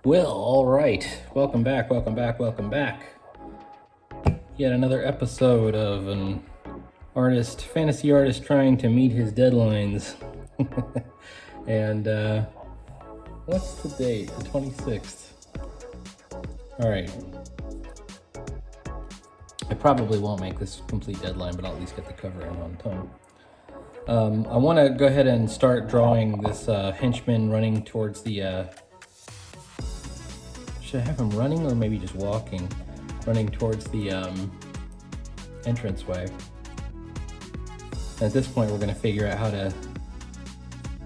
Well, all right. Welcome back, welcome back, welcome back. Yet another episode of an fantasy artist trying to meet his deadlines. And what's the date? The 26th. All right. I probably won't make this complete deadline, but I'll at least get the cover in on time. I want to go ahead and start drawing this henchman running towards the... should I have him running or maybe just walking? Running towards the entranceway. And at this point, we're going to figure out how to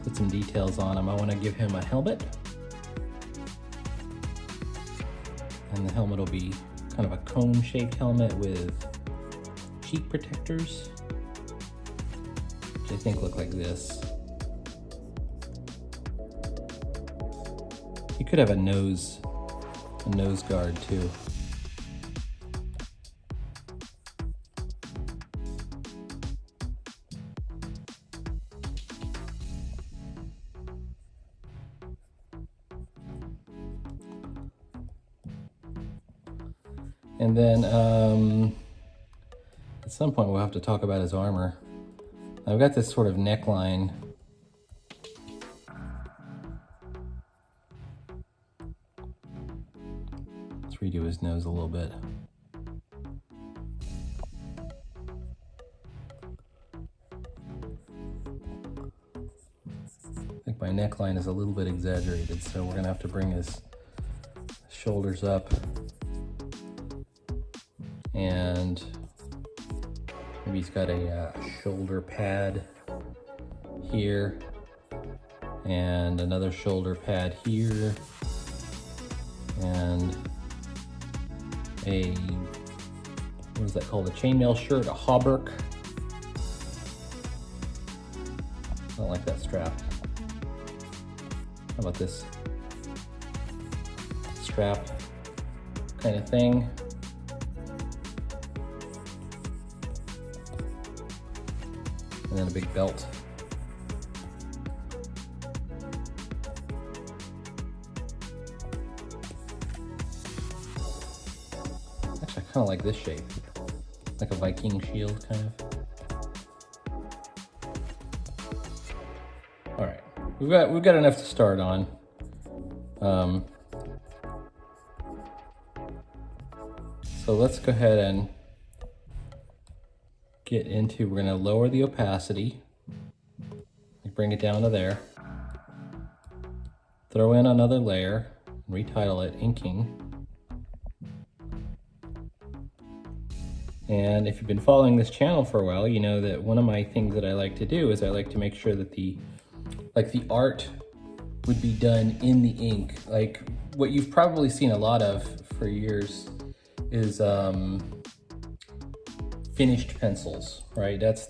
put some details on him. I want to give him a helmet. And the helmet will be kind of a cone-shaped helmet with cheek protectors, which I think look like this. You could have a nose guard too. And then at some point we'll have to talk about his armor. I've got this sort of neckline. Let's redo his nose a little bit. I think my neckline is a little bit exaggerated, so we're gonna have to bring his shoulders up. And maybe he's got a shoulder pad here and another shoulder pad here and a, what is that called? A chainmail shirt, a hauberk. I don't like that strap. How about this strap kind of thing? And then a big belt. Actually, I kind of like this shape, like a Viking shield, kind of. All right, we've got enough to start on. So let's go ahead and get into, we're gonna lower the opacity, bring it down to there, throw in another layer, retitle it inking. And if you've been following this channel for a while, you know that one of my things that I like to do is I like to make sure that the art would be done in the ink. Like what you've probably seen a lot of for years is finished pencils, right? That's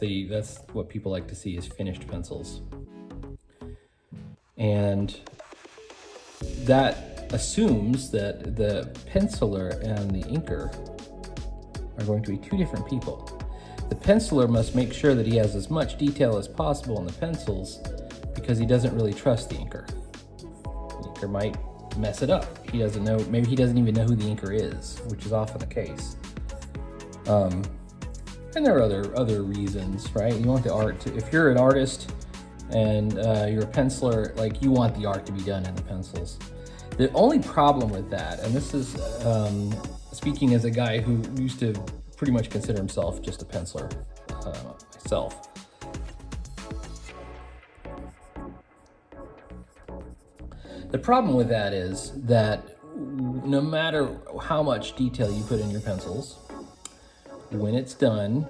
what people like to see, is finished pencils. And that assumes that the penciler and the inker are going to be two different people. The penciler must make sure that he has as much detail as possible in the pencils because he doesn't really trust the inker. The inker might mess it up. He doesn't know, maybe he doesn't even know who the inker is, which is often the case. And there are other reasons, right? You want the art to, if you're an artist and you're a penciler, like you want the art to be done in the pencils. The only problem with that, and this is speaking as a guy who used to pretty much consider himself just a penciler myself. The problem with that is that no matter how much detail you put in your pencils, when it's done,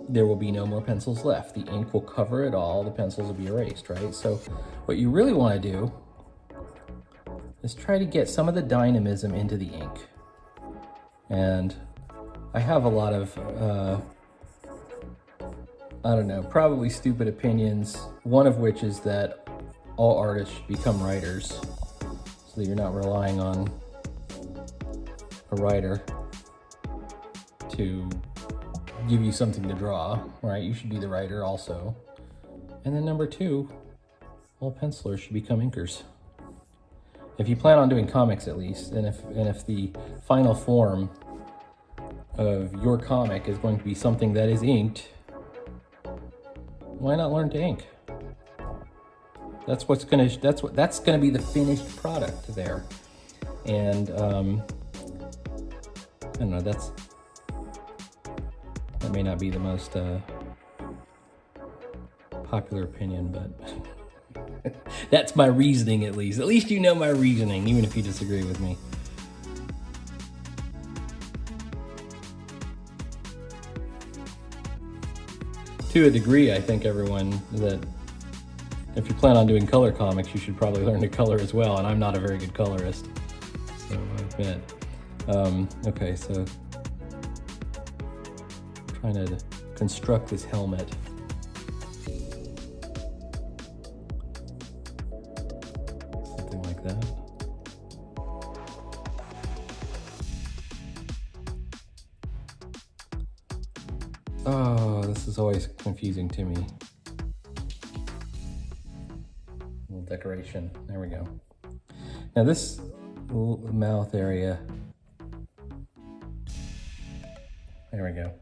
there will be no more pencils left. The ink will cover it all, the pencils will be erased, right? So what you really want to do is try to get some of the dynamism into the ink. And I have a lot of, I don't know, probably stupid opinions, one of which is that all artists should become writers so that you're not relying on a writer to give you something to draw, right? You should be the writer also. And then number two, all pencilers should become inkers. If you plan on doing comics at least, and if the final form of your comic is going to be something that is inked, why not learn to ink? That's gonna be the finished product there. And I don't know, that may not be the most popular opinion, but that's my reasoning at least. At least you know my reasoning, even if you disagree with me. To a degree, I think everyone that if you plan on doing color comics, you should probably learn to color as well, and I'm not a very good colorist, so I admit. Okay, so I'm trying to construct this helmet. Something like that. Oh, this is always confusing to me. Little decoration, there we go. Now this little mouth area, there we go.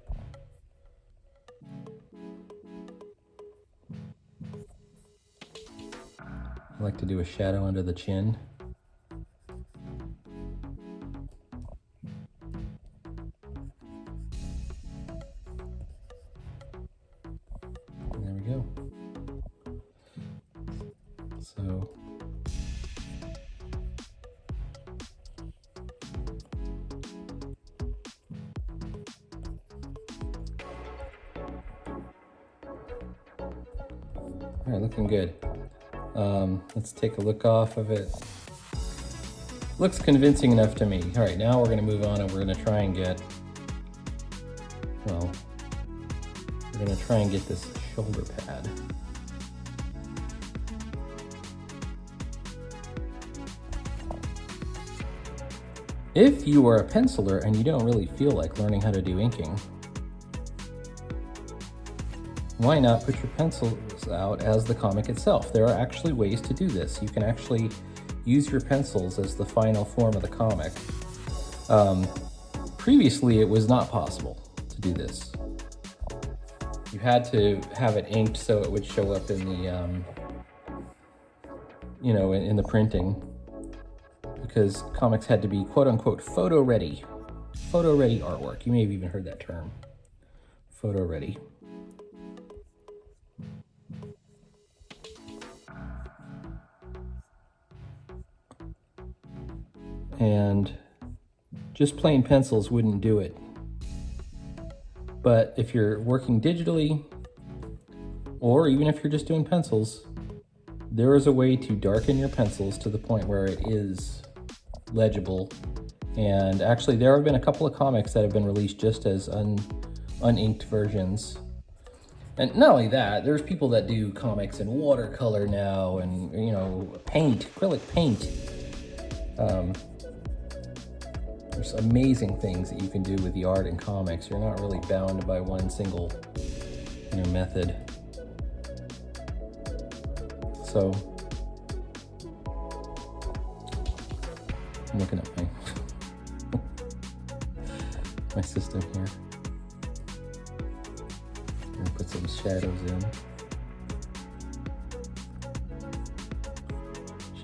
I like to do a shadow under the chin. And there we go. So all right, looking good. Let's take a look off of it. Looks convincing enough to me. All right, now we're gonna move on and we're gonna try and get, well, we're gonna try and get this shoulder pad. If you are a penciler and you don't really feel like learning how to do inking, why not put your pencils out as the comic itself? There are actually ways to do this. You can actually use your pencils as the final form of the comic. Previously, it was not possible to do this. You had to have it inked so it would show up in the, in the printing, because comics had to be quote unquote photo ready artwork. You may have even heard that term, photo ready. And just plain pencils wouldn't do it. But if you're working digitally, or even if you're just doing pencils, there is a way to darken your pencils to the point where it is legible. And actually, there have been a couple of comics that have been released just as uninked versions. And not only that, there's people that do comics in watercolor now, and paint, acrylic paint. There's amazing things that you can do with the art in comics. You're not really bound by one single method. So I'm looking at my system here. I'm gonna put some shadows in.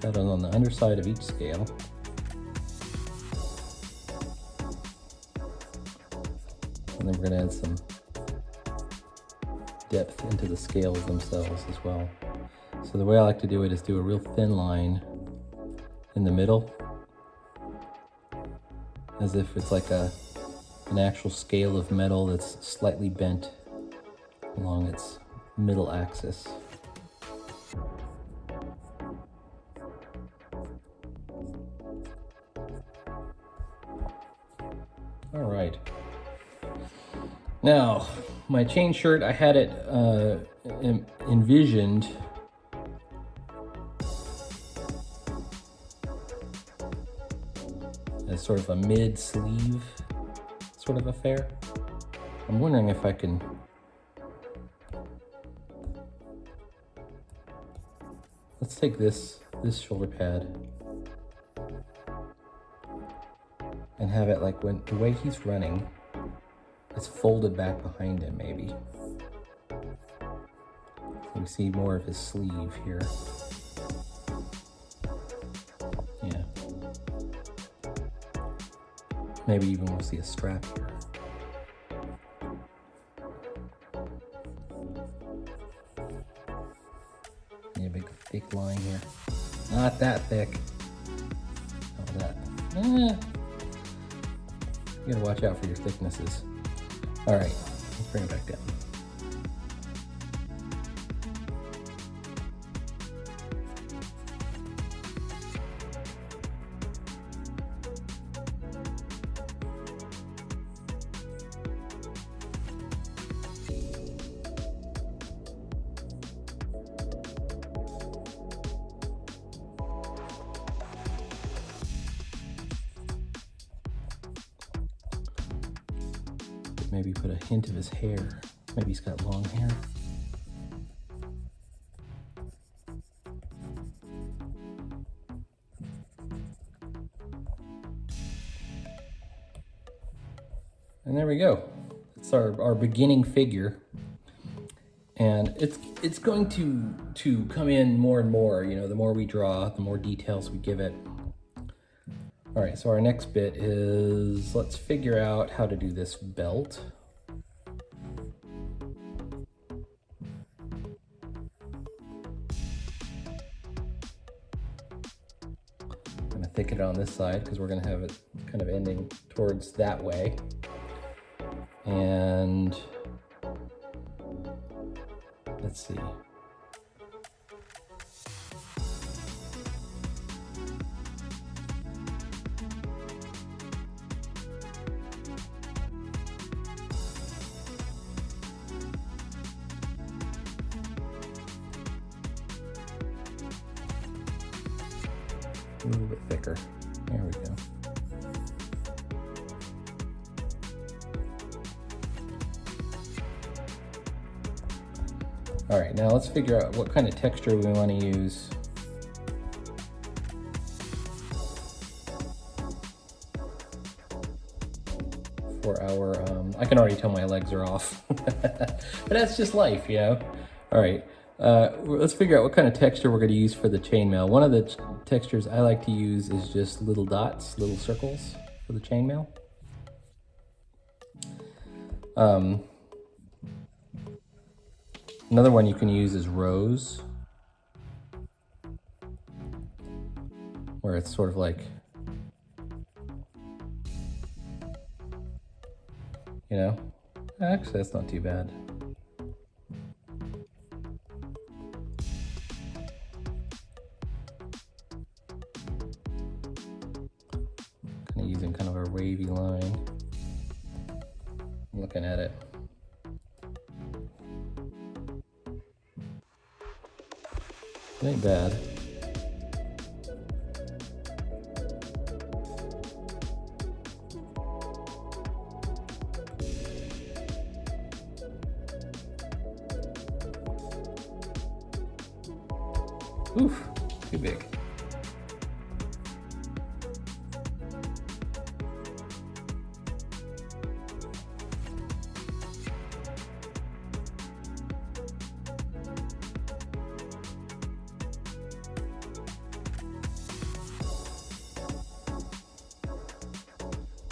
Shadows on the underside of each scale. And then we're going to add some depth into the scales themselves as well. So the way I like to do it is do a real thin line in the middle, as if it's like an actual scale of metal that's slightly bent along its middle axis. All right. Now, my chain shirt, I had it envisioned as sort of a mid-sleeve sort of affair. I'm wondering if I can let's take this shoulder pad and have it like when the way he's running, it's folded back behind him maybe. We see more of his sleeve here. Yeah. Maybe even we'll see a strap here. Yeah, big thick line here. Not that thick. Not that. You gotta watch out for your thicknesses. All right, let's bring it back down. Maybe put a hint of his hair. Maybe he's got long hair. And there we go. It's our beginning figure. And it's going to come in more and more, you know, the more we draw, the more details we give it. All right, so our next bit is, let's figure out how to do this belt. I'm gonna thicken it on this side because we're gonna have it kind of ending towards that way. And let's see. A little bit thicker. There we go. All right, now let's figure out what kind of texture we want to use. For our, I can already tell my legs are off, but that's just life, you know? All right. Let's figure out what kind of texture we're going to use for the chainmail. One of the textures I like to use is just little dots, little circles for the chainmail. Another one you can use is rose, where it's sort of like, you know, actually that's not too bad. Using kind of a wavy line. I'm looking at it. It ain't bad. Oof, too big.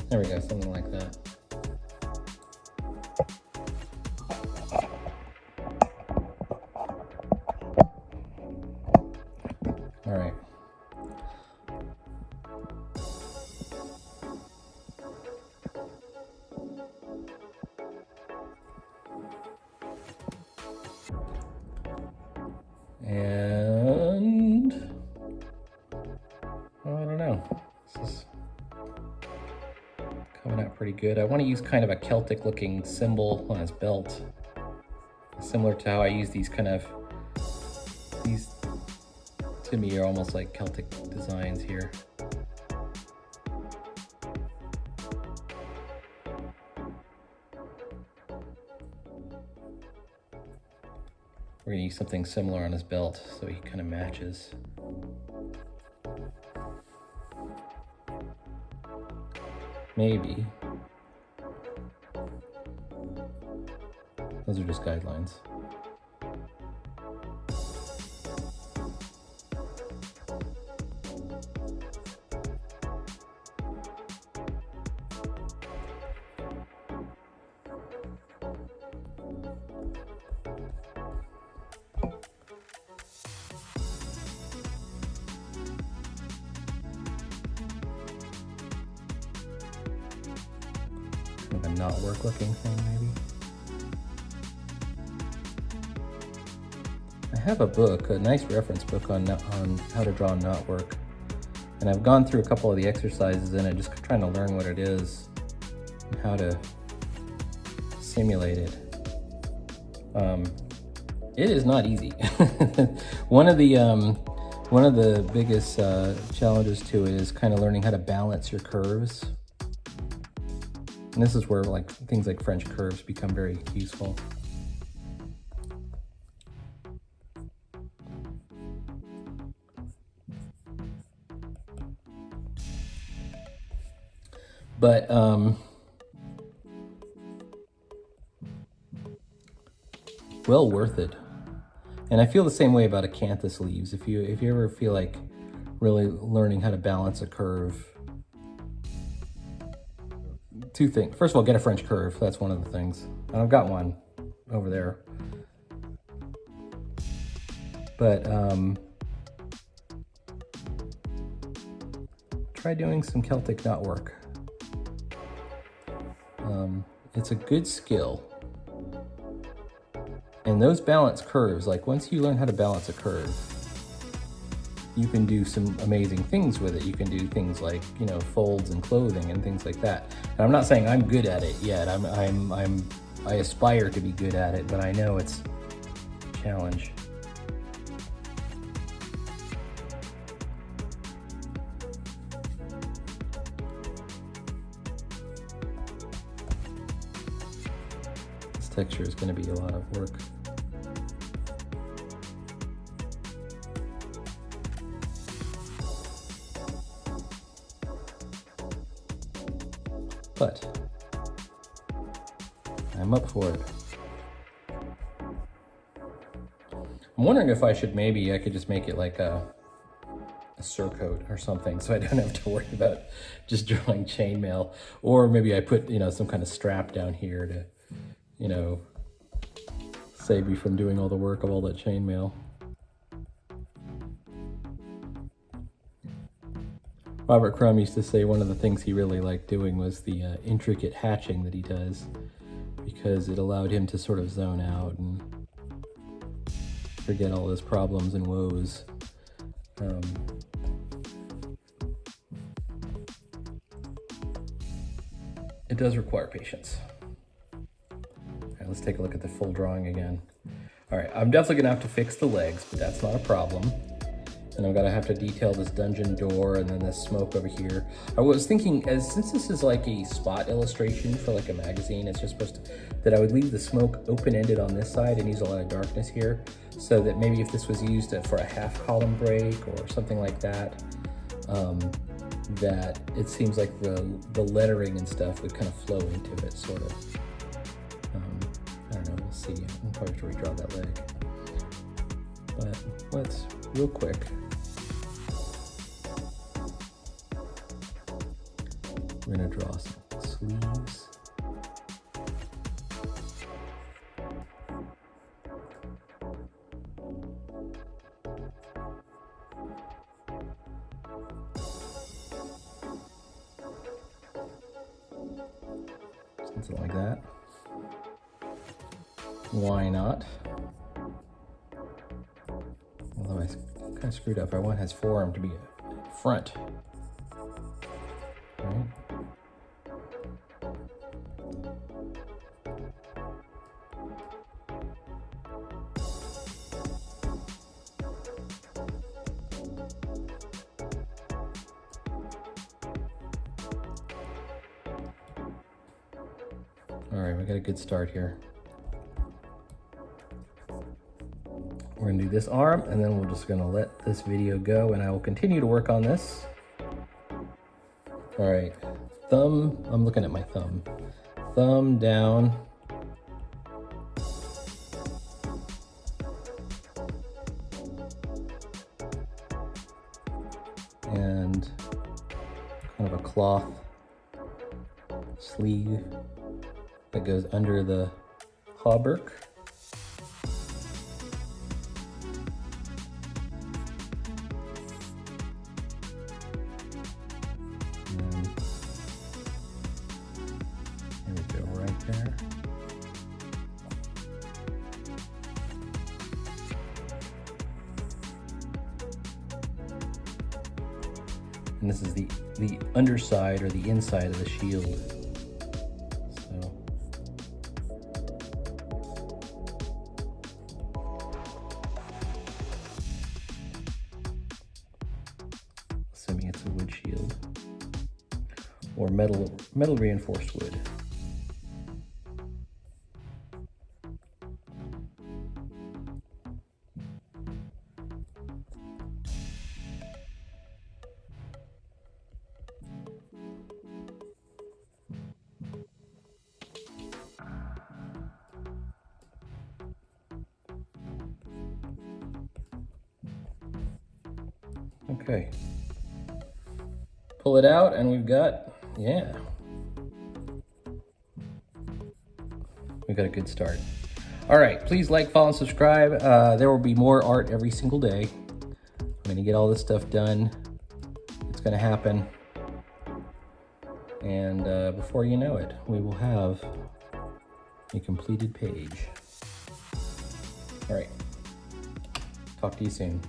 There we go, something like that. All right. And I don't know. This is coming out pretty good. I want to use kind of a Celtic looking symbol on his belt, similar to how I use these kind of, these to me are almost like Celtic designs here. We're gonna use something similar on his belt so he kind of matches. Maybe. Those are just guidelines. Kind of a not work looking thing, maybe. I have a book, a nice reference book on how to draw knot work. And I've gone through a couple of the exercises in it, just trying to learn what it is and how to simulate it. It is not easy. One of the biggest challenges to it is kind of learning how to balance your curves. And this is where things like French curves become very useful. But well worth it. And I feel the same way about acanthus leaves. If you ever feel like really learning how to balance a curve, two things. First of all, get a French curve. That's one of the things. And I've got one over there. But try doing some Celtic knot work. It's a good skill. And those balance curves, like once you learn how to balance a curve, you can do some amazing things with it. You can do things like, you know, folds and clothing and things like that. And I'm not saying I'm good at it yet. I aspire to be good at it, but I know it's a challenge. Texture is going to be a lot of work. But I'm up for it. I'm wondering if I could just make it like a surcoat or something, so I don't have to worry about just drawing chainmail. Or maybe I put, you know, some kind of strap down here to, you know, save me from doing all the work of all that chainmail. Robert Crumb used to say one of the things he really liked doing was the intricate hatching that he does, because it allowed him to sort of zone out and forget all his problems and woes. It does require patience. Let's take a look at the full drawing again. All right, I'm definitely gonna have to fix the legs, but that's not a problem. And I'm gonna have to detail this dungeon door and then this smoke over here. I was thinking, since this is like a spot illustration for like a magazine, it's just supposed to, that I would leave the smoke open-ended on this side and use a lot of darkness here, so that maybe if this was used for a half column break or something like that, that it seems like the lettering and stuff would kind of flow into it, sort of. I don't know, we'll see. I'll probably have to redraw that leg. But let's, real quick, we're gonna draw some sleeves. Something like that. Why not? Although I kind of screwed up. I want his forearm to be front. Right? All right, we got a good start here. We're gonna do this arm, and then we're just gonna let this video go, and I will continue to work on this. All right, thumb, I'm looking at my thumb. Thumb down. And kind of a cloth sleeve that goes under the hauberk. And there we go, right there. And this is the underside or the inside of the shield. So assuming it's a wood shield or metal reinforced wood. Okay, pull it out and we've got, yeah, we've got a good start. All right, please like, follow, and subscribe. There will be more art every single day. I'm gonna get all this stuff done. It's gonna happen. And before you know it, we will have a completed page. All right, talk to you soon.